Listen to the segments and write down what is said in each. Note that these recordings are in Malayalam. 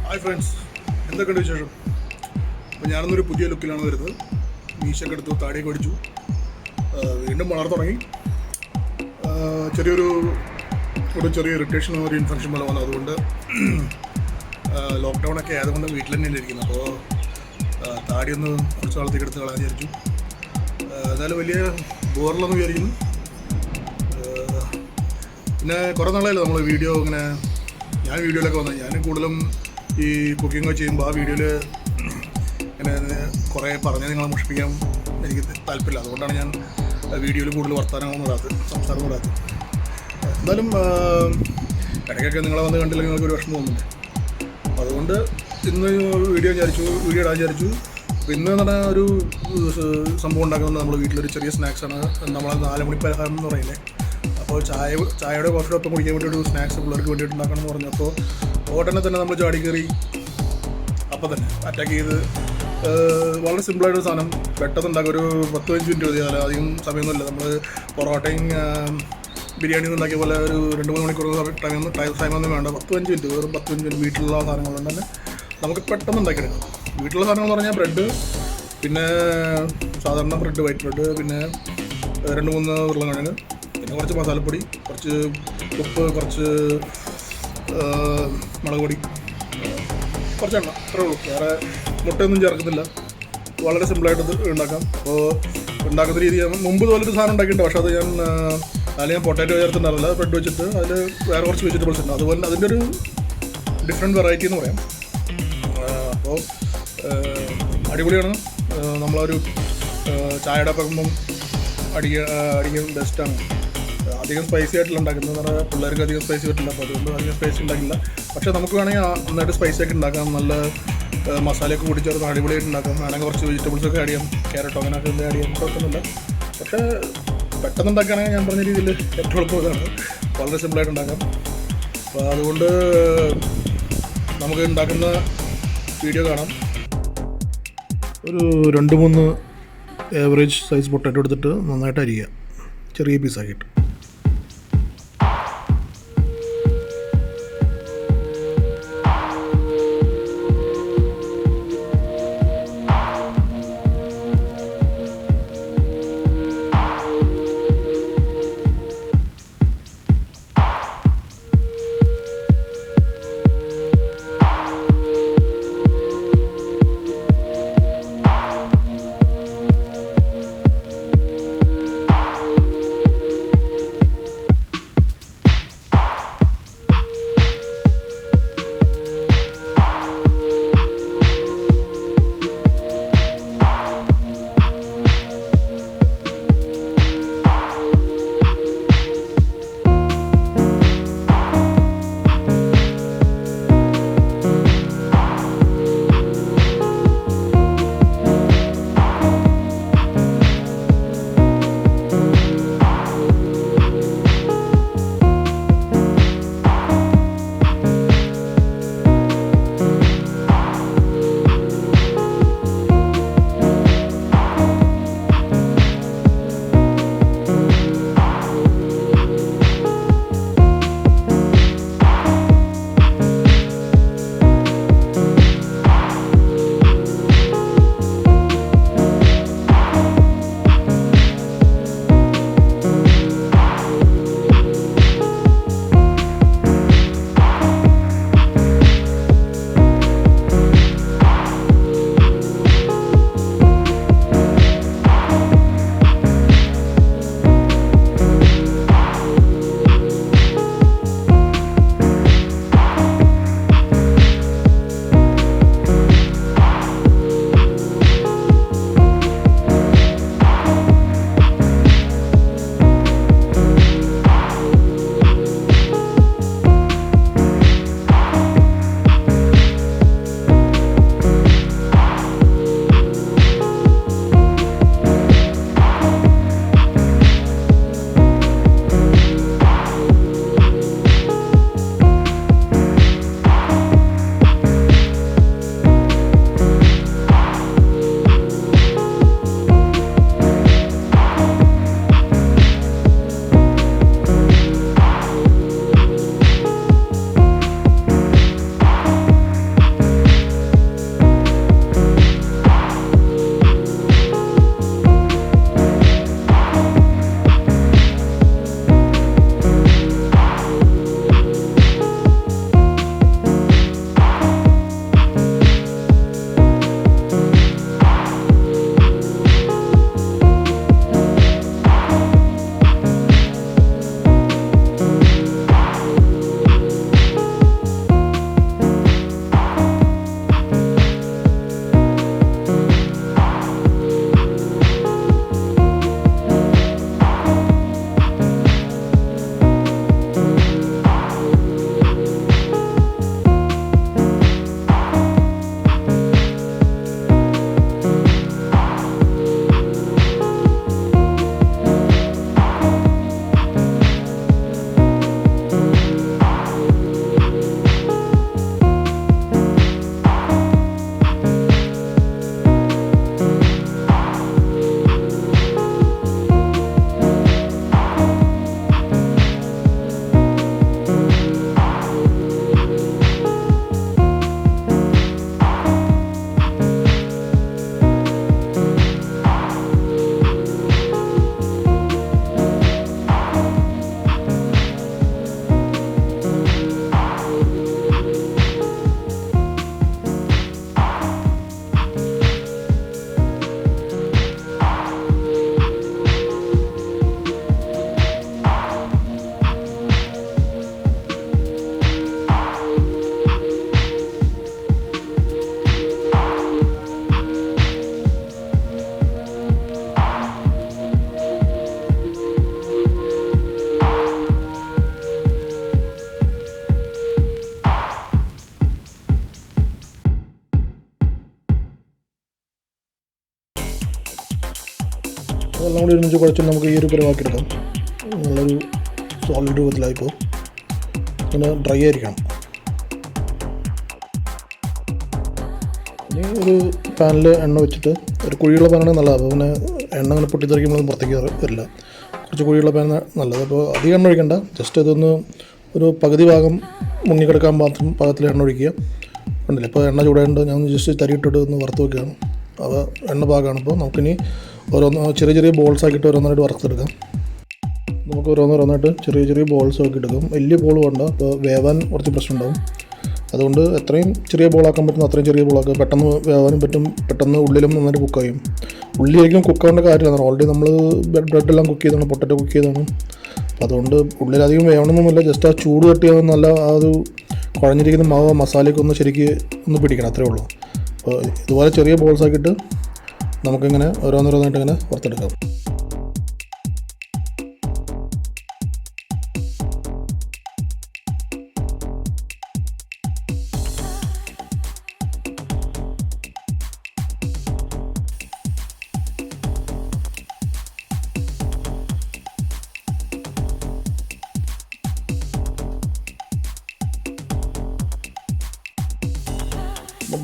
ഹായ് ഫ്രണ്ട്സ്, എന്തൊക്കെയുണ്ട് വിശേഷം? അപ്പോൾ ഞാനൊന്നൊരു പുതിയ ലുക്കിലാണ് വരുന്നത്. മീശയൊക്കെ എടുത്തു, താടിയൊക്കെ അടിച്ചു, വീണ്ടും വളർന്നു തുടങ്ങി. ചെറിയ ഇറിറ്റേഷൻ, ഒരു ഇൻഫെക്ഷൻ പോലെ വന്നു. അതുകൊണ്ട് ലോക്ക്ഡൗണൊക്കെ ആയതുകൊണ്ട് വീട്ടിൽ തന്നെയാണ് ഇരിക്കുന്നത്. അപ്പോൾ താടിയൊന്ന് കുറച്ച് നാളത്തേക്ക് എടുത്ത് കളയാൻ വിചാരിച്ചു. എന്നാലും വലിയ ബോറിലൊന്നും വിചാരിക്കുന്നു. പിന്നെ കുറേ നാളായല്ലോ നമ്മൾ വീഡിയോ ഞാൻ വീഡിയോയിലൊക്കെ വന്നത്. ഞാൻ കൂടുതലും ഈ കുക്കിംഗ് ചെയ്യുമ്പോൾ ആ വീഡിയോയിൽ ഇങ്ങനെ കുറേ പറഞ്ഞ് നിങ്ങളെ മുഷിപ്പിക്കാൻ എനിക്ക് താല്പര്യമില്ല. അതുകൊണ്ടാണ് ഞാൻ വീഡിയോയിൽ കൂടുതൽ വർത്തമാനങ്ങളൊന്നും ഇടാത്തത്, സംസാരമൊന്നും ഇടാത്തത്. എന്നാലും ഇടയ്ക്കൊക്കെ നിങ്ങളെ വന്ന് കണ്ടില്ലെങ്കിൽ നിങ്ങൾക്ക് ഒരു വിഷമം തോന്നുന്നില്ല. അതുകൊണ്ട് ഇന്ന് വീഡിയോ ഇടാൻ വിചാരിച്ചു. അപ്പോൾ ഇന്ന് എന്ന് പറഞ്ഞാൽ ഒരു സംഭവം ഉണ്ടാക്കുന്നത് നമ്മൾ വീട്ടിലൊരു ചെറിയ സ്നാക്സാണ്. നമ്മൾ 4 മണി പലഹാരം എന്ന് പറയുന്നത്. അപ്പോൾ ചായയുടെ കോഫിയുടെ ഒപ്പം കുടിക്കാൻ വേണ്ടി ഒരു സ്നാക്സ് പിള്ളേർക്ക് വേണ്ടിയിട്ട് ഉണ്ടാക്കണം എന്ന് പറഞ്ഞപ്പോൾ ഉടനെ തന്നെ നമ്മൾ ചാടി കയറി അപ്പം തന്നെ അറ്റാക്ക് ചെയ്ത് വളരെ സിമ്പിളായിട്ടൊരു സാധനം പെട്ടെന്ന് ഉണ്ടാക്കുക. ഒരു 10-15 മിനിറ്റ് മതി. അധികം സമയമൊന്നുമില്ല. നമ്മൾ പൊറോട്ടയും ബിരിയാണിയും ഉണ്ടാക്കിയ പോലെ ഒരു 2-3 മണിക്കൂർ ടൈമൊന്നും വേണ്ട. 10-15 മിനിറ്റ്, വെറും 15 മിനിറ്റ് വീട്ടിലുള്ള സാധനങ്ങളുണ്ട് തന്നെ നമുക്ക് പെട്ടെന്ന് ഉണ്ടാക്കിയെടുക്കാം. വീട്ടിലുള്ള സാധനങ്ങൾ എന്ന് പറഞ്ഞാൽ ബ്രെഡ്, പിന്നെ സാധാരണ ബ്രെഡ്, വൈറ്റ് ബ്രെഡ്, പിന്നെ 2-3 ഉരുളക്കിഴങ്ങ്, പിന്നെ കുറച്ച് മസാലപ്പൊടി, കുറച്ച് ഉപ്പ്, കുറച്ച് മുളക് പൊടി, കുറച്ച് എണ്ണ, അത്രേ ഉള്ളൂ. വേറെ മുട്ടയൊന്നും ചേർക്കുന്നില്ല. വളരെ സിമ്പിളായിട്ട് ഉണ്ടാക്കാം. അപ്പോൾ ഉണ്ടാക്കുന്ന രീതി മുമ്പ് പോലൊരു സാധനം ഉണ്ടാക്കിയിട്ടുണ്ട്. പക്ഷേ അതിൽ ഞാൻ പൊട്ടാറ്റോ ചേർത്തിട്ടുണ്ടാവില്ല. ബ്രെഡ് വെച്ചിട്ട് അതിൽ വേറെ കുറച്ച് വെജിറ്റബിൾസ് ഉണ്ട്. അതുപോലെ അതിൻ്റെ ഒരു ഡിഫറെൻറ്റ് വെറൈറ്റി എന്ന് പറയാം. അപ്പോൾ അടിപൊളിയാണ്. നമ്മളൊരു ചായയുടെ ഒപ്പം അടിക്കാൻ ബെസ്റ്റാണ്. അധികം സ്പൈസി ആയിട്ടുള്ള ഉണ്ടാക്കുന്നത് എന്ന് പറഞ്ഞാൽ പിള്ളേർക്ക് അധികം സ്പൈസി പറ്റില്ല. അപ്പോൾ അതുകൊണ്ട് അധികം സ്പൈസി ഉണ്ടാക്കില്ല. പക്ഷേ നമുക്ക് വേണമെങ്കിൽ നന്നായിട്ട് സ്പൈസി ഒക്കെ ഉണ്ടാക്കാം. നല്ല മസാലയൊക്കെ കൂടി ചേർത്ത് അടിപൊളിയായിട്ട് ഉണ്ടാക്കാം. വേണമെങ്കിൽ കുറച്ച് വെജിറ്റബിൾസൊക്കെ ആഡ് ചെയ്യാം, ക്യാരറ്റോ അങ്ങനെയൊക്കെ ആഡ് ചെയ്യാം, കുഴപ്പമൊന്നുമില്ല. പക്ഷേ പെട്ടെന്ന് ഉണ്ടാക്കുകയാണെങ്കിൽ ഞാൻ പറഞ്ഞ രീതിയിൽ ഏറ്റവും എളുപ്പം ഇതാണ്. വളരെ സിമ്പിളായിട്ട് ഉണ്ടാക്കാം. അപ്പോൾ അതുകൊണ്ട് നമുക്ക് ഉണ്ടാക്കുന്ന വീഡിയോ കാണാം. ഒരു 2-3 ഏവറേജ് സൈസ് പൊട്ടാറ്റോ എടുത്തിട്ട് നന്നായിട്ട് അരിയുക, ചെറിയ പീസാക്കിയിട്ട്. അതെല്ലാം കൂടി ഒരുമിച്ച് കുഴച്ചിട്ട് നമുക്ക് ഈ ഒരു പരുവാക്കിയെടുക്കാം. നല്ലൊരു സോളിഡ് രൂപത്തിലായിപ്പോൾ ഇങ്ങനെ ഡ്രൈ ആയിരിക്കണം. ഇനി ഒരു പാനിൽ എണ്ണ വെച്ചിട്ട്, ഒരു കുഴിയുള്ള പാനാണെങ്കിൽ നല്ലതാണ്. അപ്പോൾ പിന്നെ എണ്ണ അങ്ങനെ പൊട്ടിത്തെറിക്കുമ്പോഴൊന്നും പുറത്തേക്ക് വരില്ല. കുറച്ച് കുഴിയുള്ള പാൻ നല്ലത്. അപ്പോൾ അധികം എണ്ണ ഒഴിക്കണ്ട, ജസ്റ്റ് ഇതൊന്ന് ഒരു പകുതി ഭാഗം മുങ്ങിക്കിടക്കാൻ മാത്രം പാകത്തിൽ എണ്ണ ഒഴിക്കുക. ഉണ്ടല്ലോ ഇപ്പോൾ എണ്ണ ചൂടായിട്ട് ഞാൻ ജസ്റ്റ് തരിയിട്ടിട്ട് ഒന്ന് വറുത്ത് വെക്കുകയാണ്. അപ്പോൾ എണ്ണ പാകമാണ്. ഇപ്പോൾ നമുക്കിനി ചെറിയ ചെറിയ ബോൾസ് ആക്കിയിട്ട് ഓരോന്നായിട്ട് വറുത്തെടുക്കാം. നമുക്ക് ഓരോന്നായിട്ട് ചെറിയ ചെറിയ ബോൾസ് ആക്കി എടുക്കും. വലിയ ബോൾ വേണ്ട, അപ്പോൾ വേവാൻ കുറച്ച് പ്രശ്നം ഉണ്ടാവും. അതുകൊണ്ട് എത്രയും ചെറിയ ബോളാക്കാൻ പറ്റുന്ന അത്രയും ചെറിയ ബോളാക്കുക. പെട്ടെന്ന് വേവാനും പറ്റും, പെട്ടെന്ന് ഉള്ളിലും നന്നായിട്ട് കുക്കായും. ഉള്ളിലേക്കും കുക്കാവേണ്ട കാര്യമില്ല, ഓൾറെഡി നമ്മൾ ബ്രെഡെല്ലാം കുക്ക് ചെയ്താണ്, പൊട്ടറ്റോ കുക്ക് ചെയ്താണ്. അപ്പോൾ അതുകൊണ്ട് ഉള്ളിലധികം വേവണമെന്നൊന്നുമില്ല, ജസ്റ്റ് ആ ചൂട് തട്ടിയാൽ നല്ല ആ ഒരു കുഴഞ്ഞിരിക്കുന്ന മാവ് മസാലയൊക്കെ ഒന്ന് ശരിക്ക് ഒന്ന് പിടിക്കണം, അത്രേ ഉള്ളൂ. അപ്പോൾ ഇതുപോലെ ചെറിയ ബോൾസ് ആക്കിയിട്ട് നമുക്കിങ്ങനെ ഓരോന്നോരോന്നായിട്ട് ഇങ്ങനെ വറുത്തെടുക്കാം.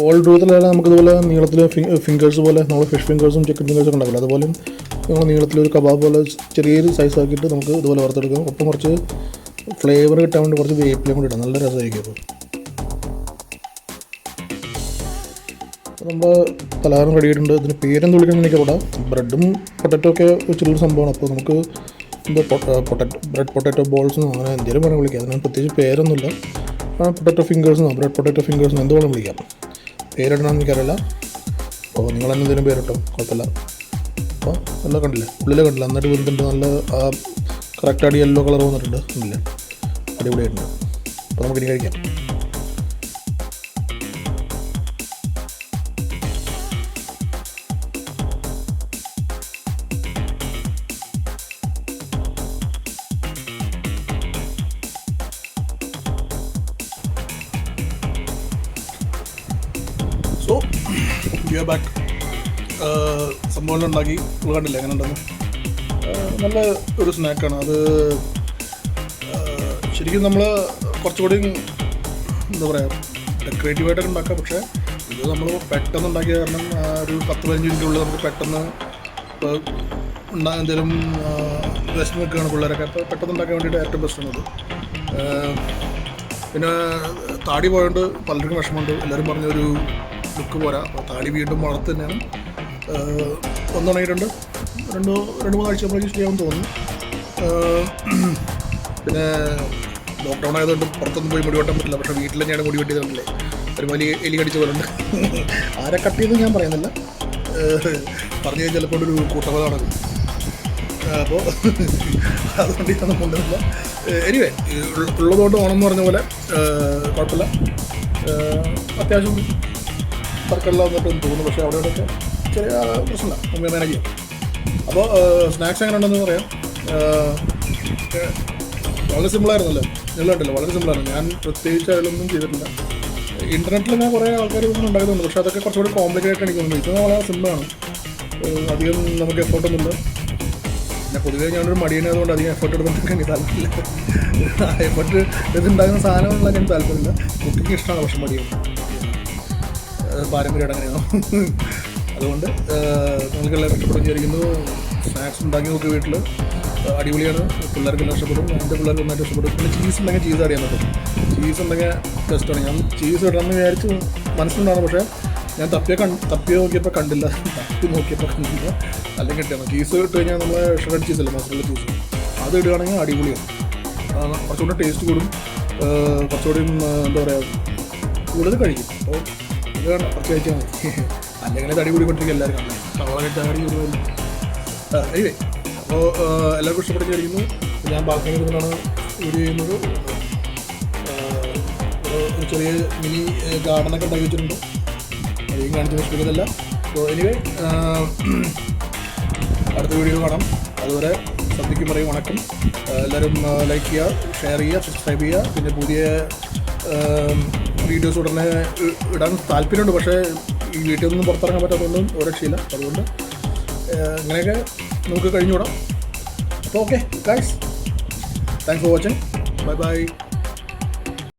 ബോൾ രൂപത്തിലല്ല, നമുക്കിതുപോലെ നീളത്തിൽ ഫിംഗേഴ്സ് പോലെ നമ്മൾ ഫിഷ് ഫിംഗേഴ്സും ചിക്കൻ ഫിംഗേഴ്സൊക്കെ ഉണ്ടാക്കില്ല, അതുപോലെ നമ്മൾ നീളത്തിലൊരു കബാബ് പോലെ ചെറിയൊരു സൈസ് ആക്കിയിട്ട് നമുക്ക് ഇതുപോലെ വറുത്തെടുക്കാം. ഒപ്പം കുറച്ച് ഫ്ലേവർ കിട്ടാൻ വേണ്ടി കുറച്ച് വേപ്പിലയും കൂടി ഇടാം, നല്ല രസമായിരിക്കും. അപ്പോൾ നമ്മൾ പലഹാരം റെഡി ആയിട്ടുണ്ട്. ഇതിന് പേരെന്ത് വിളിക്കണം എനിക്കവിടെ. ബ്രെഡും പൊട്ടറ്റോ ഒക്കെ വെച്ചിട്ടുള്ളൊരു സംഭവമാണ്. അപ്പോൾ നമുക്ക് എന്താ ബ്രെഡ് പൊട്ടറ്റോ ബോൾസ് അങ്ങനെ എന്തെങ്കിലും വേണം വിളിക്കാം. അതിന് പ്രത്യേകിച്ച് പേരൊന്നുമില്ല. Potato fingers, bread potato fingers എന്ത് വേണം വിളിക്കാം. പേരിടണമെന്ന് എനിക്കറിയില്ല. അപ്പോൾ നിങ്ങൾ തന്നെ എന്തെങ്കിലും പേരിട്ടോ, കുഴപ്പമില്ല. അപ്പോൾ എല്ലാം കണ്ടില്ലേ, ഉള്ളിൽ കണ്ടില്ല, നന്നായിട്ട് വരുന്നുണ്ട്. നല്ല ആ കറക്റ്റായിട്ട് യെല്ലോ കളർ വന്നിട്ടുണ്ട്, ഇല്ല അടിപൊളിയായിട്ടുണ്ട്. അപ്പോൾ നമുക്കിനി കഴിക്കാം. So we are back. സംഭവം ഉണ്ടാക്കി കണ്ടില്ലേ എങ്ങനെ ഉണ്ടെന്ന്. നല്ല ഒരു സ്നാക്കാണ് അത്. ശരിക്കും നമ്മൾ കുറച്ചുകൂടി എന്താ പറയുക ഡെക്കറേറ്റീവായിട്ടൊക്കെ ഉണ്ടാക്കാം. പക്ഷേ ഇത് നമ്മൾ പെട്ടെന്ന് ഉണ്ടാക്കിയ കാരണം ഒരു 10-15 മിനിറ്റിനുള്ളിൽ നമുക്ക് പെട്ടെന്ന് ഇപ്പോൾ എന്തെങ്കിലും വിശന്ന് നിൽക്കുകയാണ് പിള്ളേരൊക്കെ, അപ്പോൾ പെട്ടെന്ന് ഉണ്ടാക്കാൻ വേണ്ടിയിട്ട് ഏറ്റവും ബെസ്റ്റാണത്. പിന്നെ താടി പോയതുകൊണ്ട് പലർക്കും വിഷമമുണ്ട്. എല്ലാവരും പറഞ്ഞൊരു ലുക്ക് പോരാ. അപ്പോൾ താടി വീണ്ടും വളർത്ത് തന്നെയാണ്. ഒന്നുണങ്ങിയിട്ടുണ്ട്, 2-3 ആഴ്ച നമ്മളേക്ക് ചെയ്യാമെന്ന് തോന്നുന്നു. പിന്നെ ലോക്ക്ഡൗൺ ആയതുകൊണ്ട് പുറത്തൊന്നും പോയി മുടി വെട്ടാൻ പറ്റില്ല. പക്ഷേ വീട്ടിൽ തന്നെയാണ് മുടി വെട്ടിയതുകൊണ്ടല്ലേ ഒരു വലിയ എലി കടിച്ച പോലുണ്ട്. ആരെ കട്ടിയെന്ന് ഞാൻ പറയുന്നില്ല, പറഞ്ഞു കഴിഞ്ഞാൽ ചിലപ്പോൾ ഒരു കൂട്ടമത നടക്കും. അപ്പോൾ അതുകൊണ്ട് ഇതൊന്നും കൊണ്ടുവരില്ല. എനിവേ ഉള്ളതുകൊണ്ട് ഓണമെന്ന് പറഞ്ഞ പോലെ കുഴപ്പമില്ല. അത്യാവശ്യം തർക്കമില്ല എന്നിട്ടൊന്നും തോന്നുന്നു. പക്ഷേ അവിടെ ഇവിടെയൊക്കെ ചെറിയ പ്രശ്നമില്ല, നമുക്ക് മാനേജ് ചെയ്യാം. അപ്പോൾ സ്നാക്സ് എങ്ങനെ ഉണ്ടെന്ന് പറയാം. വളരെ സിമ്പിളായിരുന്നല്ലോ, എല്ലാം വളരെ സിമ്പിളായിരുന്നു. ഞാൻ പ്രത്യേകിച്ച് അതിലൊന്നും ചെയ്തിട്ടില്ല. ഇൻ്റർനെറ്റിൽ ഞാൻ കുറേ ആൾക്കാർ ഇതൊന്നും ഉണ്ടാക്കുന്നുണ്ട്, പക്ഷേ അതൊക്കെ കുറച്ചുകൂടി കോംപ്ലിക്കേറ്റഡ് എനിക്ക് തോന്നുന്നു. ഇത് വളരെ സിമ്പിളാണ്, അധികം നമുക്ക് എഫേർട്ടൊന്നുമില്ല. പിന്നെ പൊതുവേ ഞാനൊരു മടിയനായതുകൊണ്ട് അധികം എഫേർട്ട് എടുത്തിട്ട് എനിക്ക് താല്പര്യമില്ല. എഫേർട്ട് ഇതുണ്ടാകുന്ന സാധനങ്ങളുള്ള എനിക്ക് താല്പര്യമില്ല. കുക്കിംഗ് ഇഷ്ടമാണ്, പക്ഷെ മടിയാണ് പാരമ്പര്യമായിട്ട് അങ്ങനെയാണോ. അതുകൊണ്ട് നിങ്ങൾക്കെല്ലാം ഇഷ്ടപ്പെടും വിചാരിക്കുന്നു. സ്നാക്സ് ഉണ്ടാക്കി നോക്കി വീട്ടിൽ അടിപൊളിയാണ്. പിള്ളേർക്കെല്ലാം ഇഷ്ടപ്പെടും, എൻ്റെ പിള്ളേർക്ക് നന്നായിട്ട് ഇഷ്ടപ്പെടും. പിന്നെ ചീസ് ഉണ്ടെങ്കിൽ ചീസ് ആഡ് ചെയ്യാൻ പറ്റും. ചീസ് ഉണ്ടെങ്കിൽ ബെസ്റ്റാണ്. ഞാൻ ചീസ് ഇടണമെന്ന് വിചാരിച്ച് മനസ്സിലുണ്ടാണ്, പക്ഷേ ഞാൻ തപ്പി നോക്കിയപ്പോൾ കണ്ടില്ല, അല്ലെങ്കിൽ കിട്ടിയാണ്. ചീസ് ഇട്ട് കഴിഞ്ഞാൽ നമ്മൾ ഷ്രെഡ് ചീസല്ലേ, മസാല ചീസ്, അത് ഇടുകയാണെങ്കിൽ അടിപൊളിയാണ്. കുറച്ചുകൂടെ ടേസ്റ്റ് കൂടും, കുറച്ചുകൂടി എന്താ പറയുക കൂടുതൽ കഴിക്കും. അപ്പോൾ ഇത് വേണ്ട, കുറച്ച് കഴിച്ചാൽ മതി. അല്ലെങ്കിൽ തടി കൂടിക്കൊണ്ടിരിക്കും എല്ലാവരും കാണാൻ. സവാള കഴിച്ചാൽ തടി കൂടുതൽ. എനിവേ അപ്പോൾ എല്ലാവർക്കും ഇഷ്ടപ്പെട്ട് കഴിക്കുന്നു. ഞാൻ ബാക്കി നിന്നാണ് വീഡിയോ ചെയ്യുന്നത്. ഒരു ചെറിയ മിനി ഗാർഡനൊക്കെ ഉണ്ടാക്കി വെച്ചിട്ടുണ്ട്, അധികം കാണിച്ച് നശിപ്പിക്കുന്നില്ല. അപ്പോൾ എനിവേ അടുത്ത വീഡിയോ കാണാം. അതുവരെ സദ്യയ്ക്ക് പറയും വണക്കം. എല്ലാവരും ലൈക്ക് ചെയ്യുക, ഷെയർ ചെയ്യുക, സബ്സ്ക്രൈബ് ചെയ്യുക. പിന്നെ പുതിയ വീഡിയോസ് ഉടനെ ഇടാൻ താല്പര്യമുണ്ട്, പക്ഷേ ഈ വീട്ടിൽ നിന്നും പുറത്തിറങ്ങാൻ പറ്റാത്തതുകൊണ്ടും ഒരു രക്ഷയില്ല. അതുകൊണ്ട് ഇങ്ങനെയൊക്കെ നമുക്ക് കഴിഞ്ഞുകൂടാം. അപ്പോൾ okay guys, thanks for watching. Bye bye.